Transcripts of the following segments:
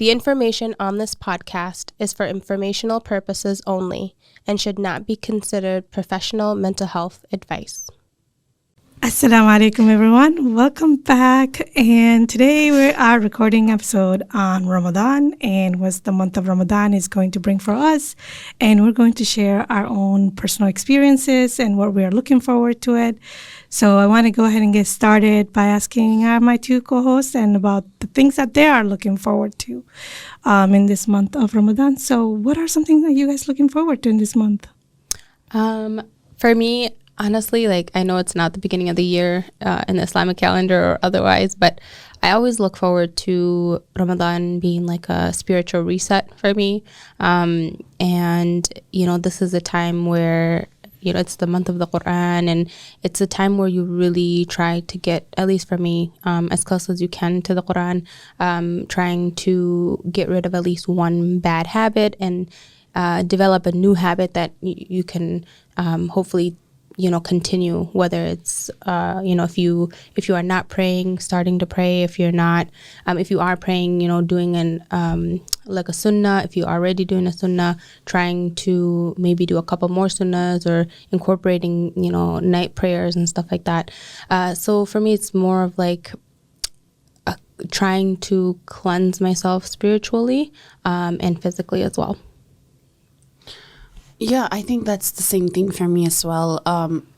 The information on this podcast is for informational purposes only and should not be considered professional mental health advice. Assalamu alaikum, everyone. Welcome back. And today we are recording episode on Ramadan and what the month of Ramadan is going to bring for us. And we're going to share our own personal experiences and what we are looking forward to it. So I want to go ahead and get started by asking my two co-hosts and about the things that they are looking forward to in this month of Ramadan. So what are some things that you guys looking forward to in this month? For me, honestly, I know it's not the beginning of the year in the Islamic calendar or otherwise, but I always look forward to Ramadan being like a spiritual reset for me. And, this is a time where, it's the month of the Quran, and it's a time where you really try to get, at least for me, as close as you can to the Quran, trying to get rid of at least one bad habit and develop a new habit that you can hopefully continue, whether it's if you are not praying, starting to pray. If you're not, if you are praying, doing like a sunnah. If you're already doing a sunnah, trying to maybe do a couple more sunnahs or incorporating night prayers and stuff like that. So for me, it's more of like trying to cleanse myself spiritually and physically as well. Yeah, I think that's the same thing for me as well.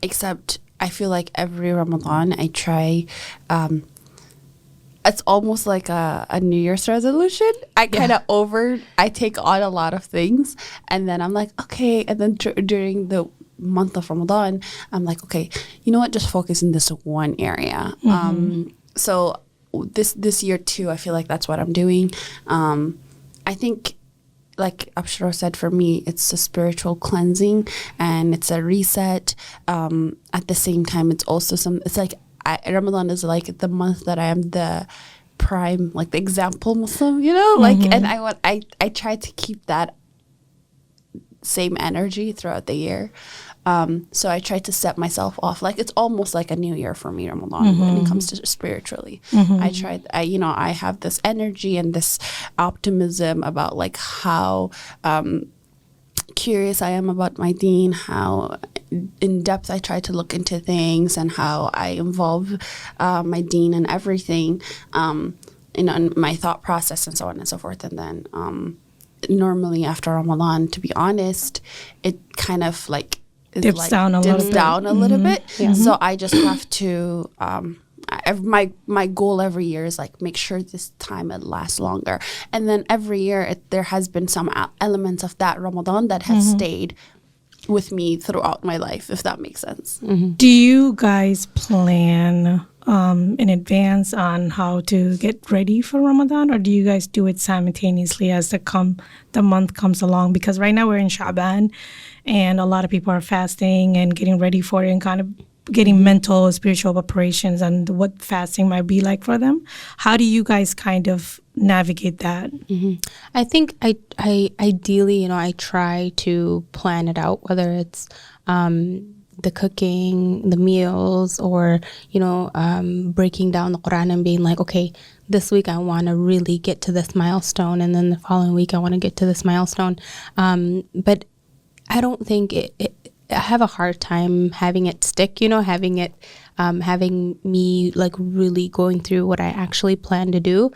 Except I feel like every Ramadan I try, it's almost like a New Year's resolution. I take on a lot of things, and then I'm like, okay. And then during the month of Ramadan, I'm like, okay, you know what? Just focus in this one area. Mm-hmm. So this year too, I feel like that's what I'm doing. I think, like Abshara said, for me, it's a spiritual cleansing and it's a reset. At the same time, it's also Ramadan is like the month that I am the prime, like the example Muslim, mm-hmm. And I try to keep that same energy throughout the year. So I try to set myself off. Like it's almost like a new year for me, Ramadan, mm-hmm. when it comes to spiritually. Mm-hmm. I have this energy and this optimism about like how curious I am about my deen, how in depth I try to look into things, and how I involve my deen in everything, in my thought process and so on and so forth. And then normally after Ramadan, to be honest, it kind of like dips down a little bit. Yeah. So I just have to my goal every year is like make sure this time it lasts longer, and then every year there has been some elements of that Ramadan that has mm-hmm. stayed with me throughout my life, if that makes sense. Mm-hmm. Do you guys plan in advance on how to get ready for Ramadan, or do you guys do it simultaneously as the month comes along? Because right now we're in Sha'ban, and a lot of people are fasting and getting ready for it and kind of getting mental, spiritual preparations and what fasting might be like for them. How do you guys kind of navigate that? Mm-hmm. I think I ideally, I try to plan it out, whether it's the cooking, the meals, or, breaking down the Quran and being like, okay, this week I want to really get to this milestone, and then the following week I want to get to this milestone. But I don't think I have a hard time having it stick, having me like really going through what I actually plan to do,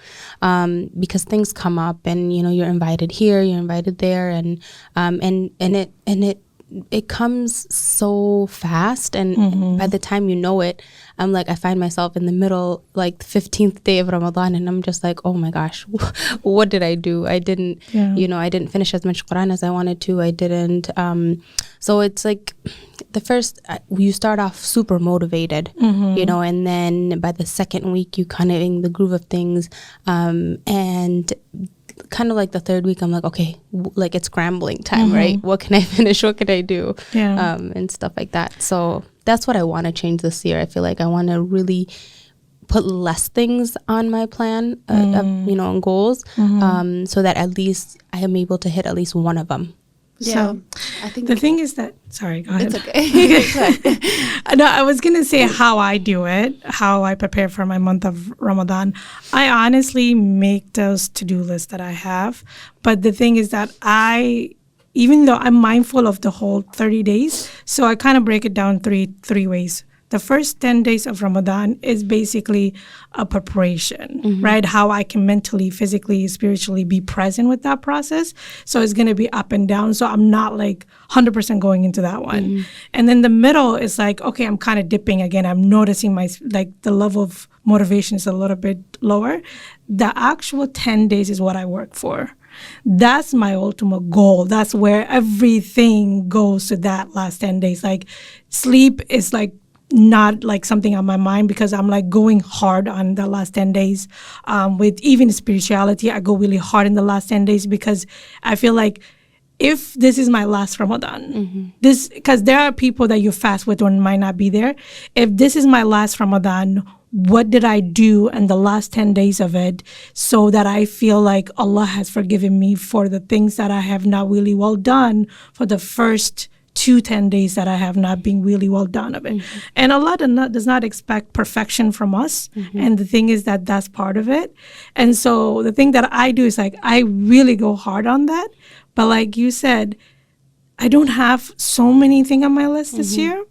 because things come up and, you're invited here, you're invited there, and it comes so fast, and mm-hmm. by the time you know it, I'm like, I find myself in the middle, like the 15th day of Ramadan, and I'm just like, oh my gosh, what did I do? I didn't, I didn't finish as much Quran as I wanted to. I didn't. So it's like you start off super motivated, mm-hmm. And then by the second week, you kind of in the groove of things, and kind of like the third week, I'm like, okay, like it's scrambling time, mm-hmm. right? What can I finish? What can I do? Yeah. And stuff like that. So that's what I want to change this year. I feel like I want to really put less things on my plan, and goals, mm-hmm. So that at least I am able to hit at least one of them. So I think the thing is that, sorry, go ahead. it's okay. No, I was going to say how I do it, how I prepare for my month of Ramadan. I honestly make those to-do lists that I have. But the thing is that even though I'm mindful of the whole 30 days, so I kind of break it down three ways. The first 10 days of Ramadan is basically a preparation, right? How I can mentally, physically, spiritually be present with that process. So it's going to be up and down. So I'm not like 100% going into that one. And then the middle is like, okay, I'm kind of dipping again. I'm noticing the level of motivation is a little bit lower. The actual 10 days is what I work for. That's my ultimate goal. That's where everything goes to that last 10 days. Like sleep is like not like something on my mind because I'm like going hard on the last 10 days. With even spirituality, I go really hard in the last 10 days because I feel like if this is my last Ramadan, because there are people that you fast with or might not be there. If this is my last Ramadan, what did I do in the last 10 days of it so that I feel like Allah has forgiven me for the things that I have not really well done for the first 10 days that I have not been really well done of it. And Allah does not expect perfection from us. And the thing is that that's part of it. And so the thing that I do is like, I really go hard on that. But like you said, I don't have so many things on my list this year.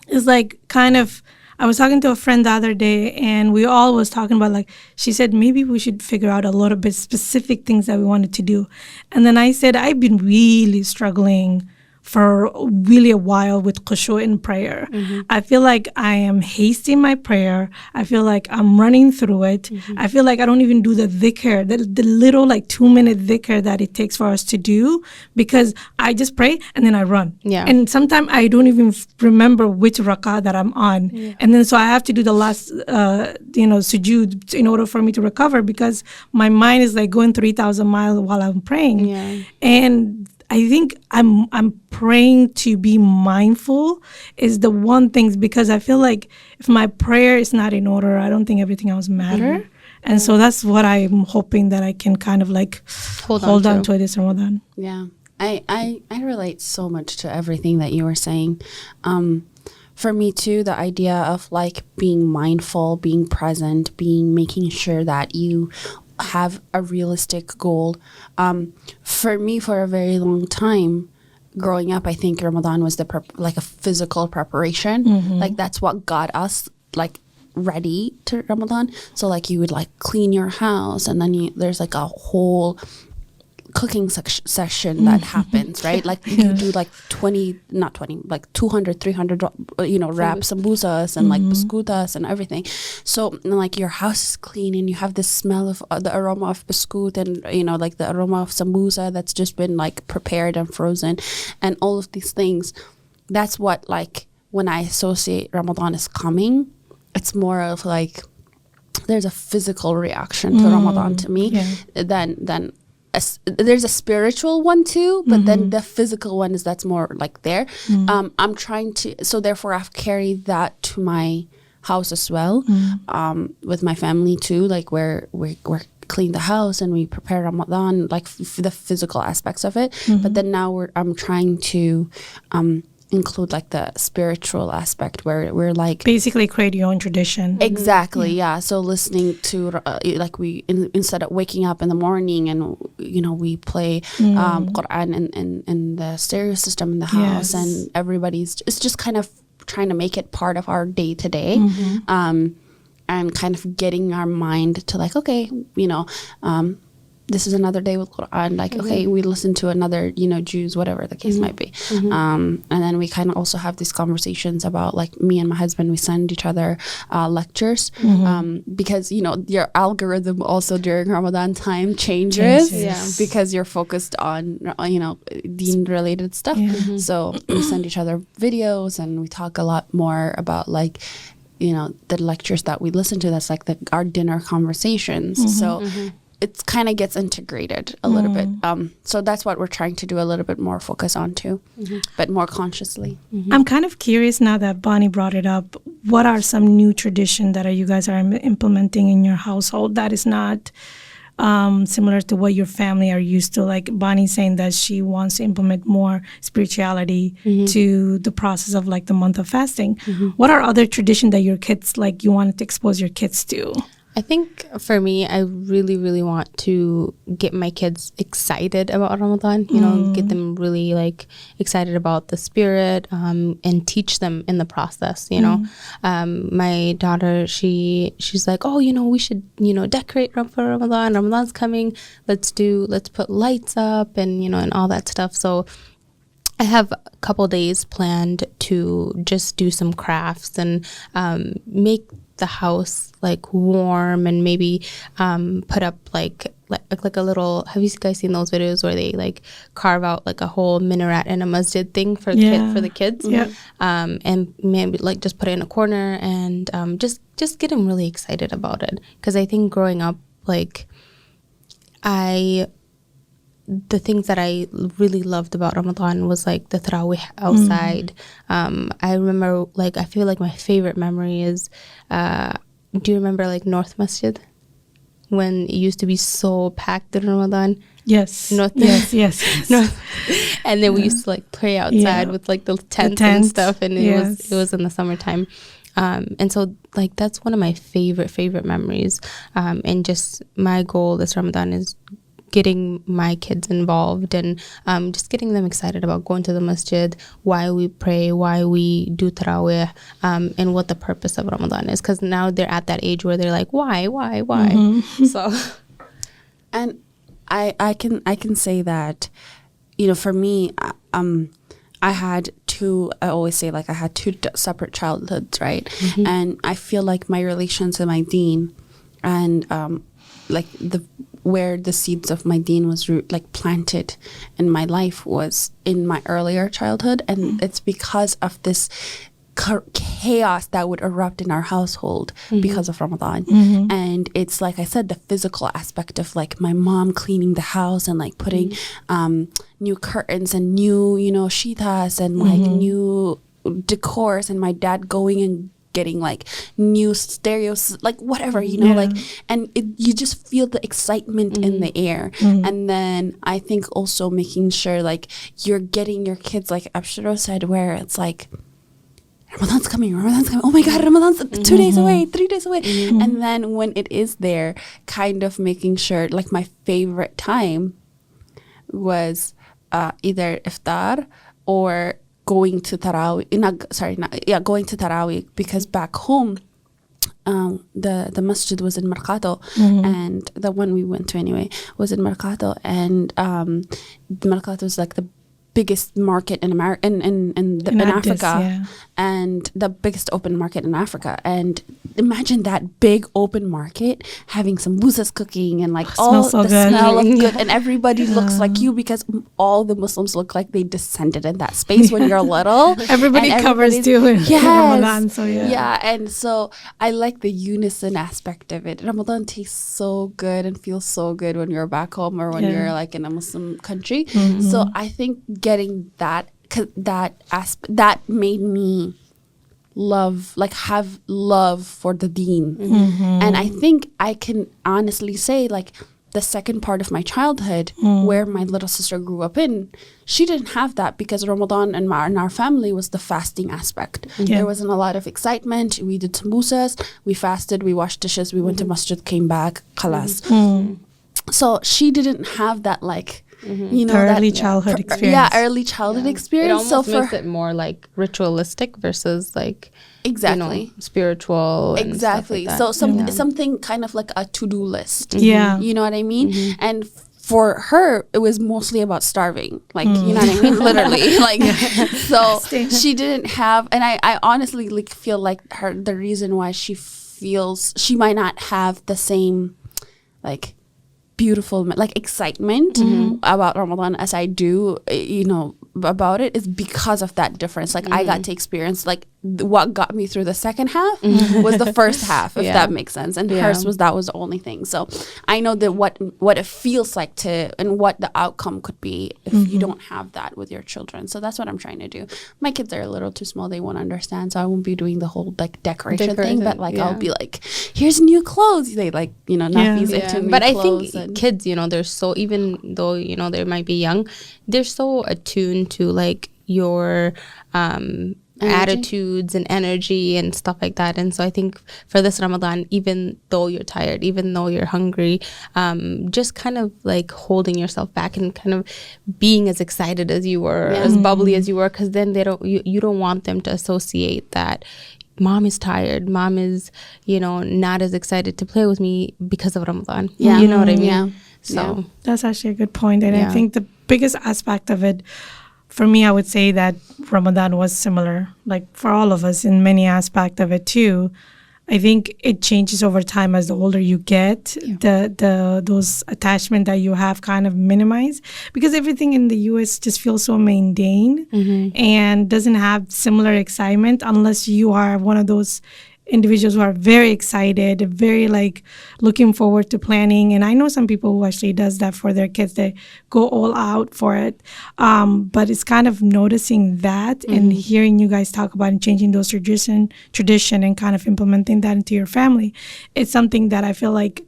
It's like kind of, I was talking to a friend the other day and we all was talking about like, she said, maybe we should figure out a little bit specific things that we wanted to do. And then I said, I've been really struggling for really a while with khushu in prayer. I feel like I am hasting my prayer. I feel like I'm running through it. I feel like I don't even do the dhikr, the little like 2-minute dhikr that it takes for us to do because I just pray and then I run. And sometimes I don't even remember which rak'ah that I'm on. And then so I have to do the last, sujood in order for me to recover because my mind is like going 3,000 miles while I'm praying. And I think I'm praying to be mindful is the one thing because I feel like if my prayer is not in order, I don't think everything else matter. And so that's what I'm hoping that I can kind of like hold on to this Ramadan. Yeah, I relate so much to everything that you were saying. For me too, the idea of like being mindful, being present, making sure that you have a realistic goal. For me, for a very long time, growing up, I think Ramadan was like a physical preparation. Like that's what got us like ready to Ramadan. So like you would like clean your house, and then there's like a whole cooking session that happens, right? Like you do like 200, 300, wrap sambusas and like biscuitas and everything. So like your house is clean and you have this smell of the aroma of biscuit and, like the aroma of sambusa that's just been like prepared and frozen and all of these things. That's what like when I associate Ramadan is coming, it's more of like there's a physical reaction to Ramadan to me than there's a spiritual one too, but then the physical one that's more like there. I'm trying to, so therefore I've carried that to my house as well, with my family too, like where we clean the house and we prepare Ramadan, like the physical aspects of it. But then now I'm trying to include like the spiritual aspect where we're like basically create your own tradition. Exactly. Yeah. So listening to like we instead of waking up in the morning and we play Quran and the stereo system in the house, and it's just kind of trying to make it part of our day to day, and kind of getting our mind to like, okay, this is another day with Quran, like, okay, we listen to another, Jews, whatever the case might be. And then we kind of also have these conversations about, like, me and my husband, we send each other lectures, because, your algorithm also during Ramadan time changes because you're focused on, deen-related stuff. So we send each other videos and we talk a lot more about, like, the lectures that we listen to. That's like our dinner conversations. So it kind of gets integrated a little bit. So that's what we're trying to do a little bit more focus on too, but more consciously. I'm kind of curious now that Bonnie brought it up. What are some new tradition that you guys are implementing in your household that is not similar to what your family are used to. Like Bonnie saying that she wants to implement more spirituality to the process of like the month of fasting. What are other traditions that your kids, like you wanted to expose your kids to? I think for me, I really, really want to get my kids excited about Ramadan, you know, get them really like excited about the spirit, and teach them in the process, you know. My daughter, she's like, oh, you know, we should, you know, decorate for Ramadan. Ramadan's coming. Let's put lights up and, you know, and all that stuff. So I have a couple days planned to just do some crafts and make the house like warm, and maybe put up like a little, have you guys seen those videos where they like carve out like a whole minaret in a masjid thing for the kids? And maybe like just put it in a corner and just get them really excited about it, because I think growing up, like the things that I really loved about Ramadan was like the tarawih outside. I remember, like, I feel like my favorite memory is, do you remember like North Masjid? When it used to be so packed in Ramadan? Yes. Yes. North. And then we used to like pray outside with like the tents and stuff, and it was in the summertime. And so like that's one of my favorite memories. And just my goal this Ramadan is getting my kids involved and just getting them excited about going to the masjid, why we pray, why we do tarawih, and what the purpose of Ramadan is. Because now they're at that age where they're like, why? So, and I can say that, you know, for me, I had two. I always say like I had two separate childhoods, right? And I feel like my relation to my deen and like where the seeds of my deen was like planted in my life was in my earlier childhood, and it's because of this chaos that would erupt in our household because of Ramadan. And it's like I said, the physical aspect of like my mom cleaning the house and like putting new curtains and new, you know, shitas and like new decors, and my dad going and getting like new stereos, like whatever, you know, like, and you just feel the excitement in the air. And then I think also making sure like you're getting your kids, like Abshiro said, where it's like Ramadan's coming, oh my god, Ramadan's 2 days away, 3 days away. And then when it is there, kind of making sure, like my favorite time was either iftar or going to Tarawih, going to Tarawih, because back home, the masjid was in Mercato, and the one we went to anyway was in Mercato, and Mercato is like the biggest market in America, in Africa, and the biggest open market in Africa. And imagine that big open market having some samosas cooking and like all the smell of good, and everybody looks like you, because all the Muslims look like they descended in that space when you're little. Everybody covers too in Ramadan, so and so I like the unison aspect of it. Ramadan tastes so good and feels so good when you're back home or when you're like in a Muslim country. So I think getting that made me have love for the deen. And I think I can honestly say, like, the second part of my childhood, where my little sister grew up in, she didn't have that, because Ramadan in our family was the fasting aspect. There wasn't a lot of excitement. We did samosas, we fasted, we washed dishes, we went to masjid, came back, khalas. So she didn't have that, like, you know, early childhood experience. Early childhood experience. It almost makes it more like ritualistic versus like spiritual. And stuff like that. So something kind of like a to-do list. You know what I mean? And for her, it was mostly about starving. Like, you know what I mean? Literally. Like, so she didn't have, and I honestly like feel like the reason why she feels she might not have the same like beautiful like excitement about Ramadan as I do, you know, about it, is because of that difference. Like I got to experience like what got me through the second half was the first half, if that makes sense. And hers that was the only thing. So I know that what it feels like to, and what the outcome could be if you don't have that with your children. So that's what I'm trying to do. My kids are a little too small, they won't understand, so I won't be doing the whole like decoration thing, but like I'll be like, here's new clothes. They like, you know, Nafi's into new but I clothes. think kids, you know, they're so, even though, you know, they might be young, they're so attuned to like your attitudes and energy and stuff like that. And so I think for this Ramadan, even though you're tired, even though you're hungry, just kind of like holding yourself back and kind of being as excited as you were, as bubbly as you were, because then they don't, you don't want them to associate that mom is tired, mom is, you know, not as excited to play with me because of Ramadan. You know what I mean? So that's actually a good point. And I think the biggest aspect of it, for me, I would say that Ramadan was similar, like for all of us in many aspects of it too. I think it changes over time as the older you get. Those attachment that you have kind of minimize, because everything in the US just feels so mundane and doesn't have similar excitement unless you are one of those individuals who are very excited, very like looking forward to planning. And I know some people who actually does that for their kids. They go all out for it. But it's kind of noticing that and hearing you guys talk about and changing those tradition and kind of implementing that into your family. It's something that I feel like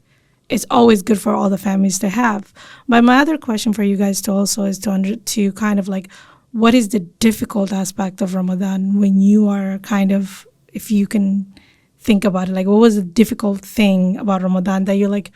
it's always good for all the families to have. But my other question for you guys to also is to kind of like, what is the difficult aspect of Ramadan when you are kind of, if you can think about it, like what was the difficult thing about Ramadan that you're like,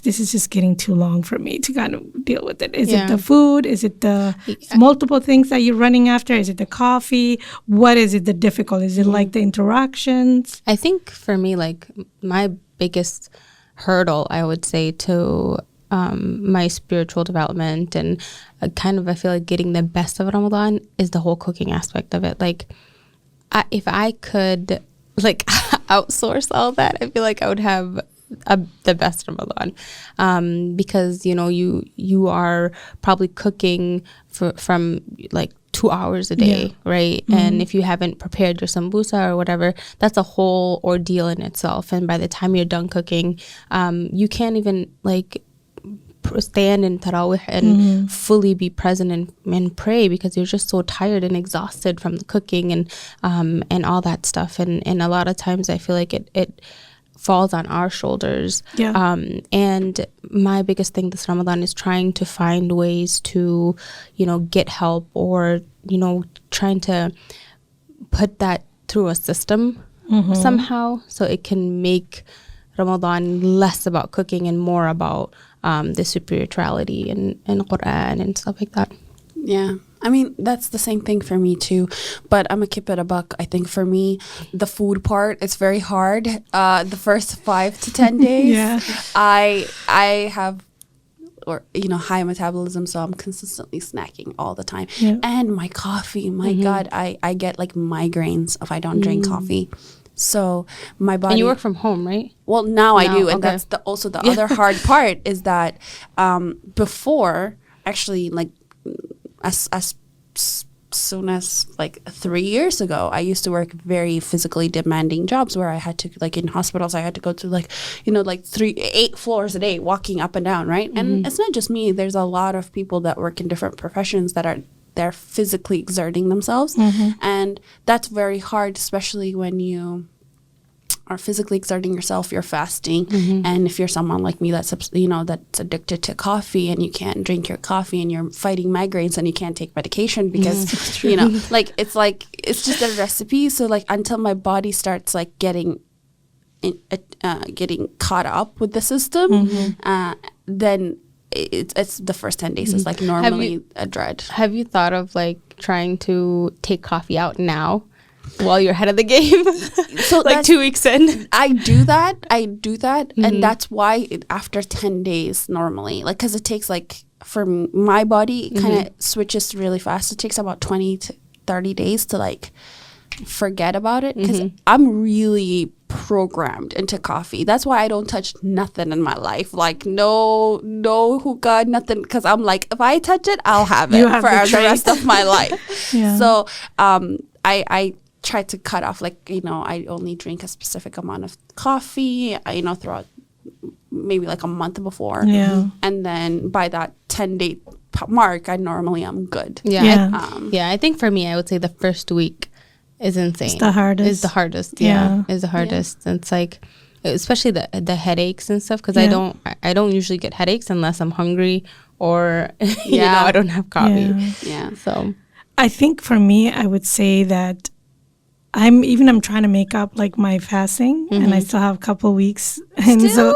this is just getting too long for me to kind of deal with it? Is it the food? Is it the multiple things that you're running after? Is it the coffee? What is it the difficult? Is it like the interactions? I think for me, like my biggest hurdle, I would say, to my spiritual development and kind of, I feel like getting the best of Ramadan is the whole cooking aspect of it. Like if I could like outsource all that, I feel like I would have the best Ramadan, because you know you are probably cooking from like 2 hours a day, right? And if you haven't prepared your sambusa or whatever, that's a whole ordeal in itself. And by the time you're done cooking, you can't even like stand in tarawih and fully be present and pray, because you're just so tired and exhausted from the cooking and all that stuff. And a lot of times I feel like it falls on our shoulders. And my biggest thing this Ramadan is trying to find ways to, you know, get help, or, you know, trying to put that through a system somehow, so it can make Ramadan less about cooking and more about the spirituality and Quran and stuff like that. Yeah. I mean, that's the same thing for me too. But I'm going to keep it a buck. I think for me, the food part, it's very hard. The first 5 to 10 days, I have, or, you know, high metabolism, so I'm consistently snacking all the time. And my coffee, my God, I get like migraines if I don't drink coffee. So my body. And you work from home, right? Well, now I do, and that's also the other hard part is that before, actually, like as soon as like 3 years ago, I used to work very physically demanding jobs where I had to, like in hospitals, I had to go to like, you know, like 8 floors a day, walking up and down, right? And it's not just me. There's a lot of people that work in different professions that are. They're physically exerting themselves. And that's very hard, especially when you are physically exerting yourself, you're fasting. And if you're someone like me that's, you know, that's addicted to coffee and you can't drink your coffee and you're fighting migraines and you can't take medication because, you know, like, it's just a recipe. So like until my body starts like getting caught up with the system, then it's the first 10 days is like normally a dread. Have you thought of like trying to take coffee out now while you're ahead of the game? So like 2 weeks in. I do that. And that's why after 10 days normally, like, because it takes like, for my body, it kind of switches really fast. It takes about 20 to 30 days to like forget about it, because I'm really programmed into coffee. That's why I don't touch nothing in my life. Like no hookah, nothing, because I'm like, if I touch it, I'll have it for the rest of my life. So try to cut off, like, I only drink a specific amount of coffee, throughout maybe like a month before. Yeah. And then by that 10-day mark, I normally am good. Yeah. I think for me, I would say the first week is insane. It's the hardest. Is the hardest. Yeah. Is the hardest. And it's like, especially the headaches and stuff, because I don't usually get headaches unless I'm hungry or I don't have coffee. Yeah. So I think for me, I would say that I'm trying to make up like my fasting, and I still have a couple weeks, and so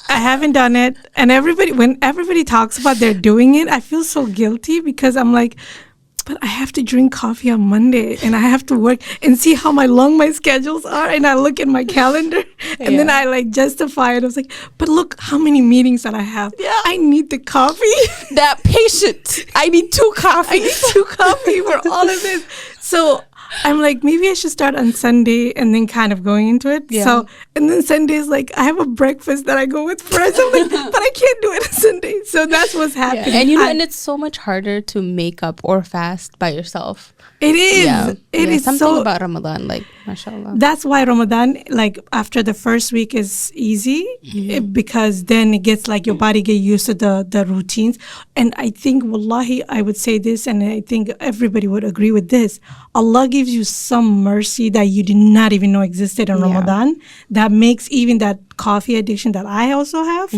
I haven't done it. And when everybody talks about they're doing it, I feel so guilty because I'm like, but I have to drink coffee on Monday and I have to work and see how long my schedules are. And I look at my calendar and then I like justify it. I was like, but look how many meetings that I have. Yeah. I need the coffee. That patient. I need 2 coffees. For all of this. So I'm like, maybe I should start on Sunday and then kind of going into it. Yeah. So, and then Sunday is like, I have a breakfast that I go with friends. I'm like, but I can't do it on Sunday. So that's what's happening. and and it's so much harder to make up or fast by yourself. It is. Yeah. It is something so about Ramadan, like, mashallah. That's why Ramadan, like after the first week is easy because then it gets like your body get used to the routines. And I think, wallahi, I would say this, and I think everybody would agree with this. Allah gives you some mercy that you did not even know existed in Ramadan that makes even that coffee addiction that I also have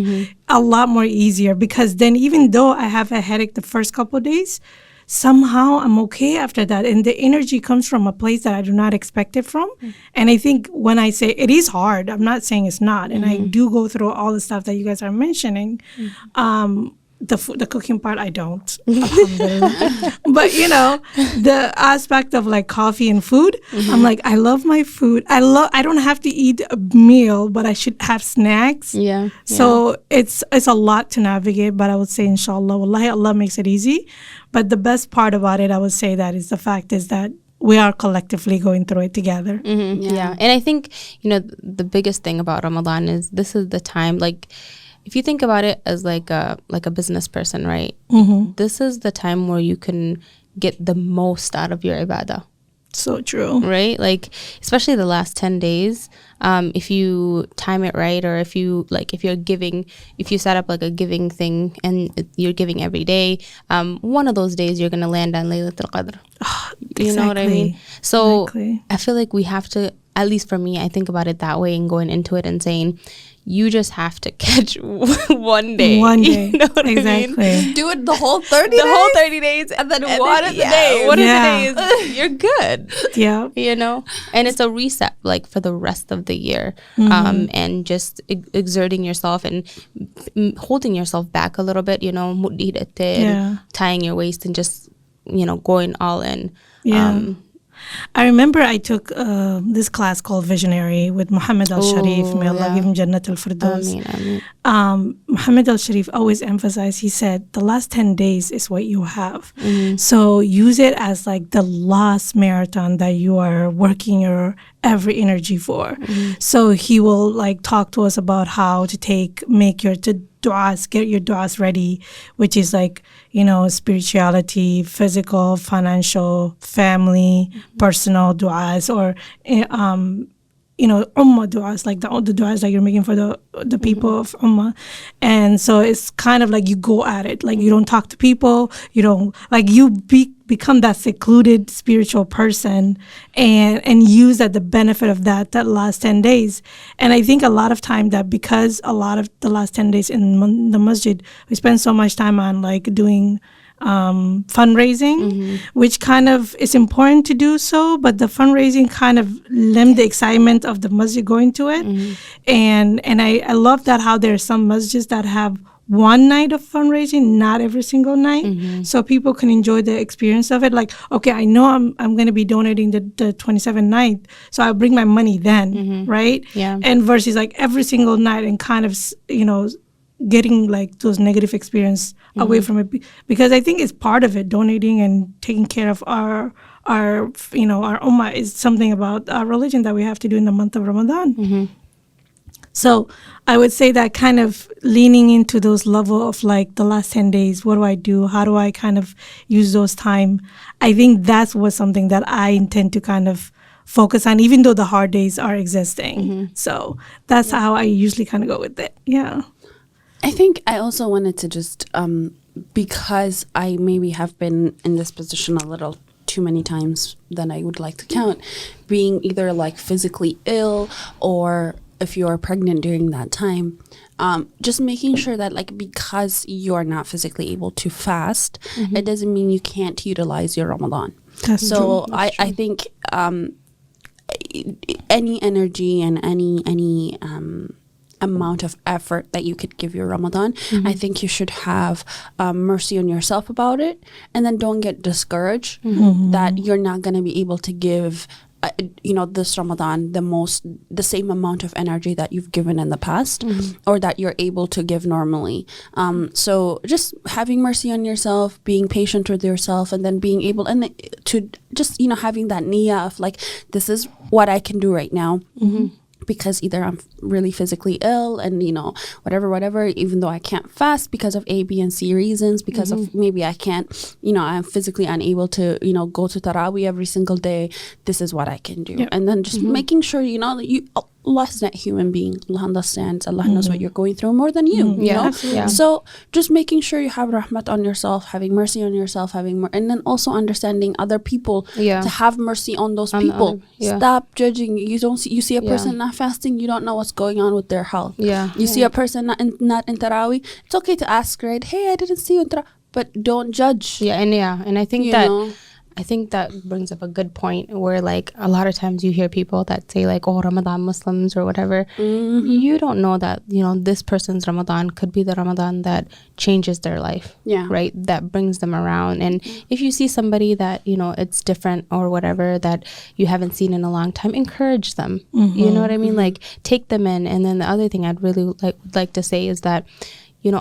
a lot more easier, because then even though I have a headache the first couple of days, somehow I'm okay after that. And the energy comes from a place that I do not expect it from. And I think when I say it is hard, I'm not saying it's not. And I do go through all the stuff that you guys are mentioning. The cooking part, I don't. Alhamdulillah. But, the aspect of like coffee and food, I'm like, I love my food. I don't have to eat a meal, but I should have snacks. Yeah. So it's a lot to navigate, but I would say, inshallah, wallahi, Allah makes it easy. But the best part about it, I would say that is the fact is that we are collectively going through it together. Yeah. And I think, the biggest thing about Ramadan is this is the time, like, if you think about it as like a business person, right? This is the time where you can get the most out of your ibadah. So true. Right? Like, especially the last 10 days, if you time it right, or if you're giving, if you set up like a giving thing and you're giving every day, one of those days you're going to land on Laylatul Qadr. You know what I mean? So I feel like we have to, at least for me, I think about it that way and going into it and saying, you just have to catch one day. One day. You know what I mean? Do it the whole 30 days? The whole 30 days. And then one of the days. One of the days, you're good. Yeah. And it's a reset, like, for the rest of the year. And just exerting yourself and holding yourself back a little bit, tying your waist and just, going all in. Yeah. I remember I took this class called Visionary with Muhammad al-Sharif. May Allah give him Jannat al-Firdaus. Muhammad al-Sharif always emphasized, he said, the last 10 days is what you have. So use it as like the last marathon that you are working your every energy for. So he will like talk to us about how to make your du'as, get your du'as ready, which is like, spirituality, physical, financial, family, personal du'as, or, ummah du'as, like the du'as that you're making for the people of ummah. And so it's kind of like you go at it, like you don't talk to people, you don't, like you become that secluded spiritual person and use that the benefit of that last 10 days. And I think a lot of time that because a lot of the last 10 days in the masjid, we spend so much time on like doing fundraising, which kind of is important to do so, but the fundraising kind of limit the excitement of the masjid going to it. And I love that how there are some masjids that have one night of fundraising, not every single night, so people can enjoy the experience of it. Like, okay, I know I'm going to be donating the 27th night, so I'll bring my money then, right? Yeah. And versus like every single night and kind of, getting like those negative experience away from it, because I think it's part of it. Donating and taking care of our ummah is something about our religion that we have to do in the month of Ramadan. So I would say that kind of leaning into those level of like the last 10 days, what do I do? How do I kind of use those time? I think that's was something that I intend to kind of focus on, even though the hard days are existing. So that's how I usually kind of go with it. Yeah. I think I also wanted to just, because I maybe have been in this position a little too many times than I would like to count, being either like physically ill or if you are pregnant during that time, just making sure that like because you're not physically able to fast, it doesn't mean you can't utilize your Ramadan. That's So true. I think any energy and any amount of effort that you could give your Ramadan, I think you should have mercy on yourself about it, and then don't get discouraged that you're not going to be able to give this Ramadan the same amount of energy that you've given in the past, or that you're able to give normally. So just having mercy on yourself, being patient with yourself, and then being able to just having that niyyah of like, this is what I can do right now. Because either I'm really physically ill and whatever, even though I can't fast because of A, B, and C reasons, because of maybe I can't, I'm physically unable to go to Tarawih every single day. This is what I can do. And then just making sure that Allah is not a human being. Allah understands. Allah knows what you're going through more than you. You know? Yeah. So just making sure you have rahmat on yourself, having mercy on yourself, and then also understanding other people, to have mercy on those people. Stop judging. You see a person not fasting, you don't know what's going on with their health. You see a person not in Tarawih, it's okay to ask, right? Hey, I didn't see you in Tarawih, but don't judge. And I think I think that brings up a good point where like a lot of times you hear people that say like, oh, Ramadan Muslims or whatever. You don't know that, this person's Ramadan could be the Ramadan that changes their life. Right? That brings them around. And if you see somebody that, it's different or whatever that you haven't seen in a long time, encourage them. You know what I mean? Like take them in. And then the other thing I'd really like to say is that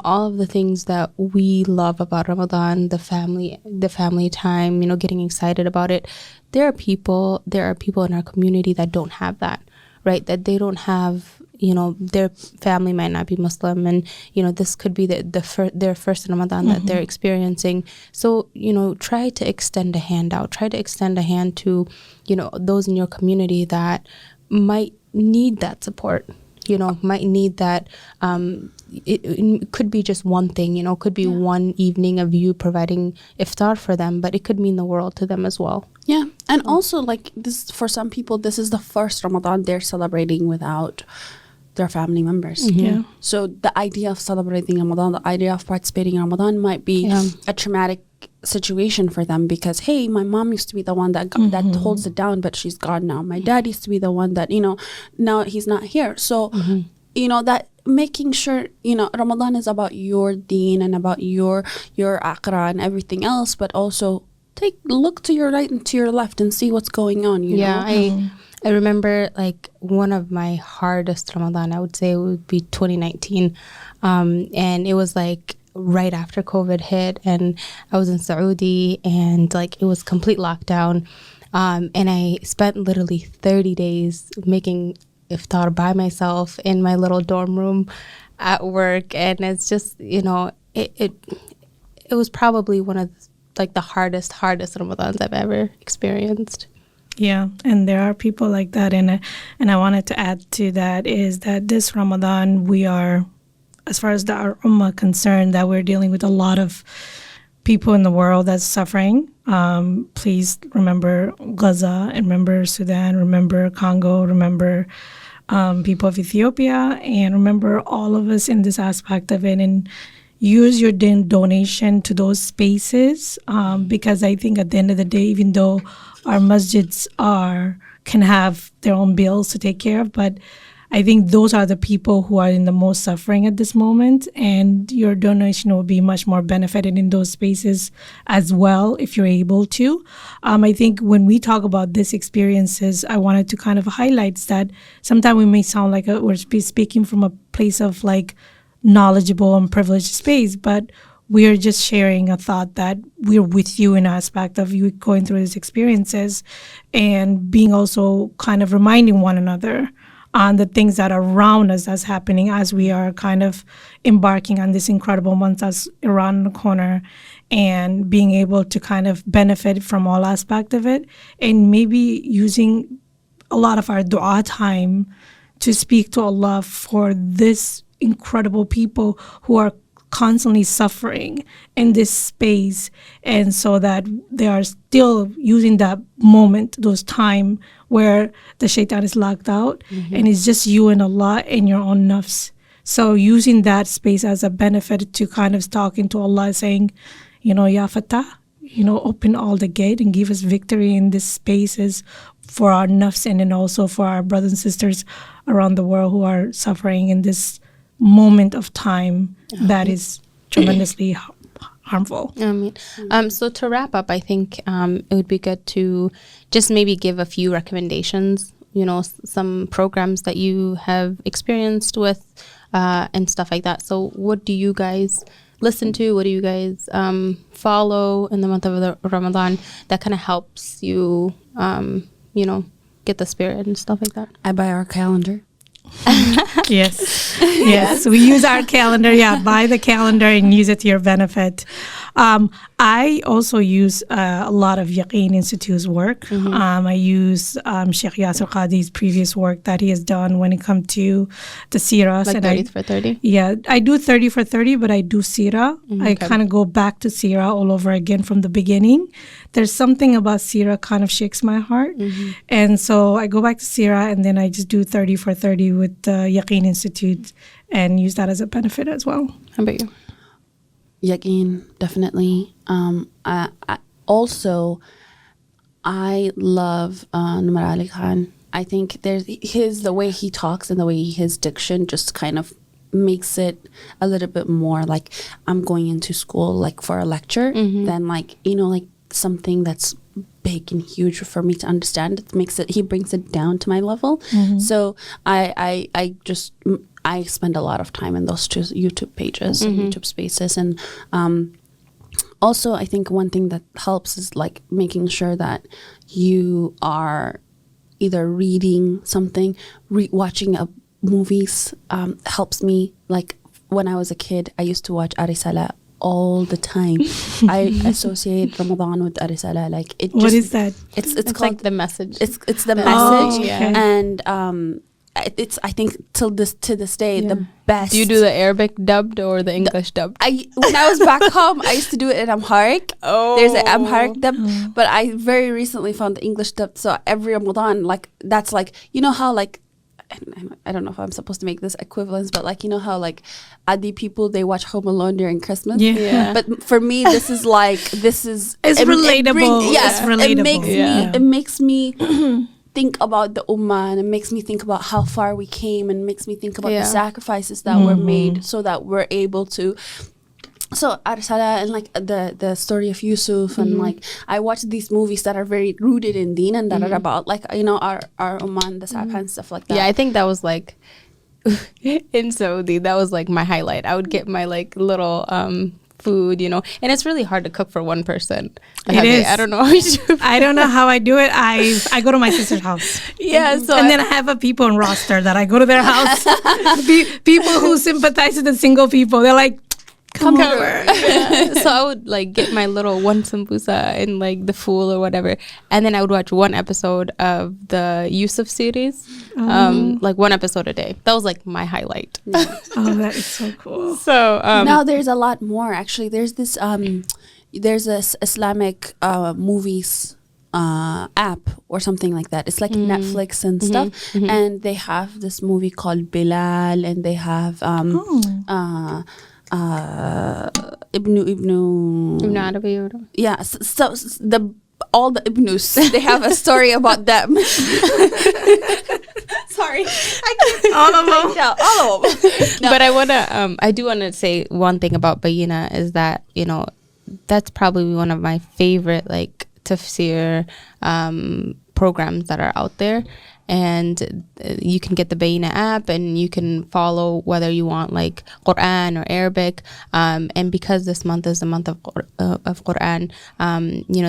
all of the things that we love about Ramadan, the family time, getting excited about it. There are people in our community that don't have that, right? That they don't have, their family might not be Muslim, and this could be their first Ramadan that they're experiencing. So try to extend a hand out. Try to extend a hand to those in your community that might need that support. Might need that. It could be just one thing, could be one evening of you providing iftar for them, but it could mean the world to them as well. Yeah. And also like this, for some people, this is the first Ramadan they're celebrating without their family members. So the idea of celebrating Ramadan, the idea of participating in Ramadan might be a traumatic situation for them, because hey, my mom used to be the one that holds it down, but she's gone now. My dad used to be the one that now he's not here. So that making sure Ramadan is about your deen and about your aqra and everything else, but also look to your right and to your left and see what's going on. I remember like one of my hardest Ramadan, I would say, would be 2019, and it was like right after COVID hit, and I was in Saudi, and like it was complete lockdown, and I spent literally 30 days making iftar by myself in my little dorm room at work, and it's just it was probably one of like the hardest Ramadans I've ever experienced. Yeah, and there are people like that, and I wanted to add to that is that this Ramadan we are, as far as our ummah concerned, that we're dealing with a lot of people in the world that's suffering. Please remember Gaza, and remember Sudan, remember Congo, remember people of Ethiopia, and remember all of us in this aspect of it, and use your donation to those spaces, because I think at the end of the day, even though our masjids can have their own bills to take care of, but I think those are the people who are in the most suffering at this moment, and your donation will be much more benefited in those spaces as well if you're able to. I think when we talk about these experiences, I wanted to kind of highlight that sometimes we may sound like we're speaking from a place of like knowledgeable and privileged space, but we are just sharing a thought that we're with you in aspect of you going through these experiences, and being also kind of reminding one another on the things that are around us that's happening as we are kind of embarking on this incredible month that's around the corner, and being able to kind of benefit from all aspect of it, and maybe using a lot of our dua time to speak to Allah for this incredible people who are constantly suffering in this space, and so that they are still using that moment, those time where the shaitan is locked out, and it's just you and Allah and your own nafs. So using that space as a benefit to kind of talking to Allah, saying, Ya Fatah, open all the gate and give us victory in these spaces for our nafs, and then also for our brothers and sisters around the world who are suffering in this moment of time that is tremendously harmful. So to wrap up, I think it would be good to just maybe give a few recommendations, some programs that you have experienced with and stuff like that. So what do you guys listen to? What do you guys follow in the month of Ramadan that kind of helps you, get the spirit and stuff like that? I buy our calendar. Yes, we use our calendar. Buy the calendar and use it to your benefit. I also use a lot of Yaqeen Institute's work. I use Sheikh Yasir Qadi's previous work that he has done when it comes to the Seerah. Like 30 for 30? Yeah, I do 30 for 30, but I do Seerah. I kind of go back to Seerah all over again from the beginning. There's something about Seerah kind of shakes my heart. And so I go back to Seerah, and then I just do 30 for 30 with the Yaqeen Institute and use that as a benefit as well. How about you? Yaqeen, definitely. I love Numar Ali Khan. I think the way he talks and the way his diction just kind of makes it a little bit more like I'm going into school like for a lecture than like something that's big and huge for me to understand. He brings it down to my level. So I spend a lot of time in those two YouTube pages and YouTube spaces. And also I think one thing that helps is like making sure that you are either reading something, watching movies helps me. Like when I was a kid, I used to watch Arisala all the time. I associate Ramadan with Arisala. Like it. What is that? It's called like the message. It's the message, okay. And it's I think to this day the best. Do you do the Arabic dubbed or the English dubbed? When I was back home, I used to do it in Amharic. There's an Amharic dub, but I very recently found the English dub. So every Ramadan, like that's like how like. I don't know if I'm supposed to make this equivalence, but like how like Adi people, they watch Home Alone during Christmas. Yeah. But for me, this is it's relatable. It's relatable. It makes me think about the ummah, and it makes me think about how far we came, and makes me think about the sacrifices that were made so that we're able to. So Arsala and like the story of Yusuf and like I watched these movies that are very rooted in Deen and that are about like our ummah and the Sa'ab and stuff like that. Yeah, I think that was like in Saudi, that was like my highlight. I would get my like little food, and it's really hard to cook for one person. It is. I don't know how you do it. I don't know how I do it. I go to my sister's house. Yeah, so and then I have a people on roster that I go to their house. People who sympathize with the single people. They're like, come over. Yeah. So I would like get my little one sambusa and like the fool or whatever, and then I would watch one episode of the Yusuf series, like one episode a day. That was like my highlight. Oh, that is so cool. So now there's a lot more actually. There's this there's Islamic movies app or something like that. It's like Netflix and stuff, and they have this movie called Bilal, and they have Ibn Arabi. Yeah, so all the Ibnus, they have a story about them. Sorry, all of them. Yeah, all of them. No. But I do wanna say one thing about Bayina is that that's probably one of my favorite like tafsir programs that are out there. And you can get the Bayina app, and you can follow whether you want like Quran or Arabic. And because this month is the month of Quran,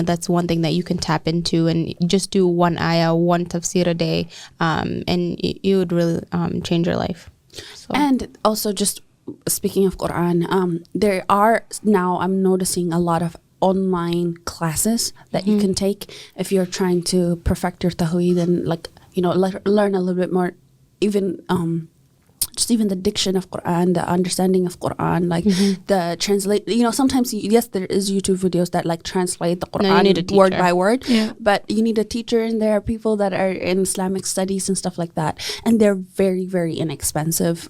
that's one thing that you can tap into and just do one ayah, one tafsir a day, and you would really change your life. So. And also, just speaking of Quran, there are now I'm noticing a lot of online classes that you can take if you're trying to perfect your Tawheed and like learn a little bit more, even just even the diction of Quran, the understanding of Quran, like the translate. Sometimes yes, there is YouTube videos that like translate the No, you need a Quran word teacher. by word, Yeah. but you need a teacher, and there are people that are in Islamic studies and stuff like that, and they're very, very inexpensive.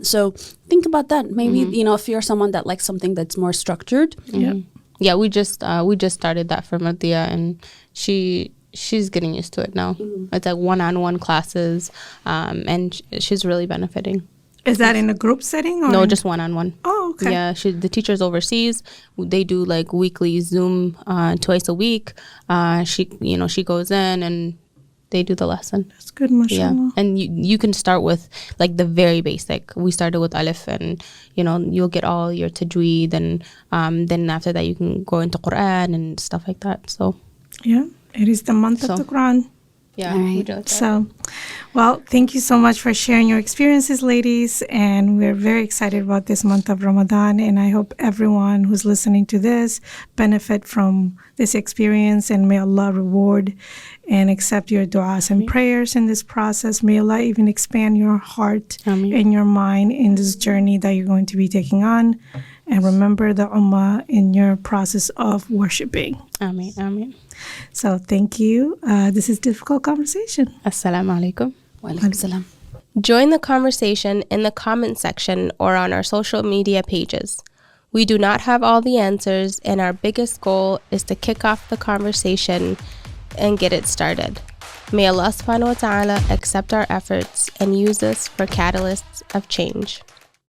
So think about that. Maybe if you're someone that likes something that's more structured. Yeah, we just started that for Madia, and she's getting used to it now. It's like one-on-one classes, and she's really benefiting. Is that in a group setting or No, just one-on-one. Oh, okay. Yeah, the teacher's overseas. They do like weekly Zoom twice a week. She goes in and they do the lesson. That's good, mashallah. Yeah, and you can start with like the very basic. We started with alif, and you'll get all your tajweed, and then after that you can go into Quran and stuff like that. So Yeah, it is the month of the Quran. yeah, All right. we do like that. So, well, thank you so much for sharing your experiences, ladies. And we're very excited about this month of Ramadan. And I hope everyone who's listening to this benefit from this experience. And may Allah reward and accept your du'as and prayers in this process. May Allah even expand your heart and your mind in this journey that you're going to be taking on. And remember the ummah in your process of worshiping. Ameen, ameen. So thank you. This is Difficult Conversation. Assalamu alaikum. Wa alaikum salam. Join the conversation in the comment section or on our social media pages. We do not have all the answers, and our biggest goal is to kick off the conversation and get it started. May Allah subhanahu wa ta'ala accept our efforts and use us for catalysts of change.